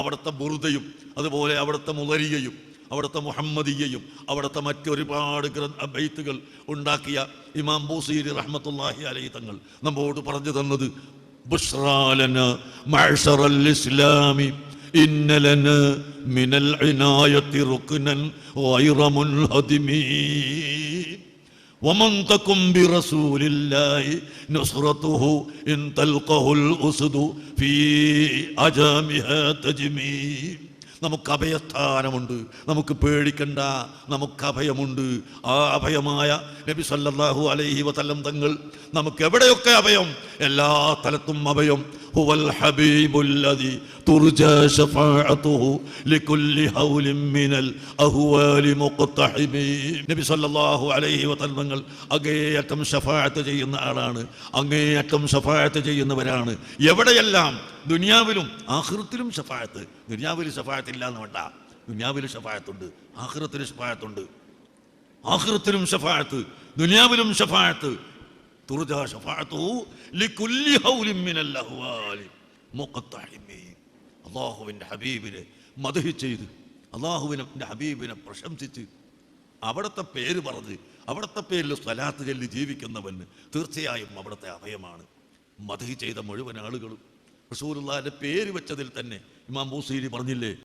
അവിടുത്തെ ബുറുദയും അതുപോലെ അവിടുത്തെ മുളരിയയും അവിടുത്തെ മുഹമ്മദിയയും അവിടുത്തെ മറ്റൊരുപാട് ബൈത്തുകൾ ഉണ്ടാക്കിയ ഇമാം ബൂസീരി റഹ്മത്തുള്ളാഹി അലൈഹി തങ്ങൾ നമ്മോട് പറഞ്ഞു തന്നത് ബുശ്റാ ലനാ മഅ്ശറൽ ഇസ്ലാമി ഇന്ന ലനാ മിനൽ ഇനായത്തി റുക്നൻ ഗൈറ മുൻഹദിമി വമൻ തകും ബിറസൂലില്ലാഹി നുസ്റതുഹു ഇൻ തൽഖഹുൽ ഉസ്ദു ഫീ അജാമിഹാ തജ്മീ. നമുക്ക് അഭയസ്ഥാനമുണ്ട്, നമുക്ക് പേടിക്കണ്ട, നമുക്ക് അഭയമുണ്ട്. ആ അഭയമായ നബി സല്ലല്ലാഹു അലൈഹി വസല്ലം തങ്ങൾ നമുക്ക് എവിടെയൊക്കെ അഭയം, എല്ലാ സ്ഥലത്തും അഭയം. ഹുവൽ ഹബീബുല്ലദി തുർജാ ശഫാഅതുഹു ലികുല്ലി ഹൗലിൻ മിനൽ അഹ്വാലി മുഖ്തഹിമി. നബി സല്ലല്ലാഹു അലൈഹി വസല്ലം തങ്ങൾ അങ്ങേയറ്റം ശഫാഅത്ത് ചെയ്യുന്ന ആളാണ്, അങ്ങേയറ്റം ശഫാഅത്ത് ചെയ്യുന്നവരാണ്. എവിടെയെല്ലാം, ദുനിയാവിലും ആഖിറത്തിലും ശഫാഅത്ത്. ദുനിയാവിൽ ശഫാഅത്ത് ഇല്ല എന്ന് വേണ്ട, ദുനിയാവിൽ ശഫാഅത്തുണ്ട്, ആഖിറത്തിലും ശഫാഅത്തുണ്ട്. ആഖിറത്തിലും ശഫാഅത്ത്, ദുനിയാവിലും ശഫാഅത്ത്. തുർജാ ശഫാഅതുഹു ലികുല്ലി ഹൗലിൻ മിനൽ അഹ്വാലി മുഖ്തഹിമി. അല്ലാഹുവിൻ്റെ ഹബീബിനെ മദ്ഹ് ചെയ്ത്, അല്ലാഹുവിൻ്റെ ഹബീബിനെ പ്രശംസിച്ച്, അവിടുത്തെ പേര് പറഞ്ഞ് അവിടുത്തെ പേരിൽ സ്വലാത്ത് ചൊല്ലി ജീവിക്കുന്നവന് തീർച്ചയായും അവിടുത്തെ അഭയമാണ്. മദ്ഹ് ചെയ്ത മുഴുവൻ ആളുകളും റസൂലുള്ളാഹിന്റെ പേര് വെച്ചതിൽ തന്നെ ഇമാം ബൂസീരി പറഞ്ഞില്ലേ,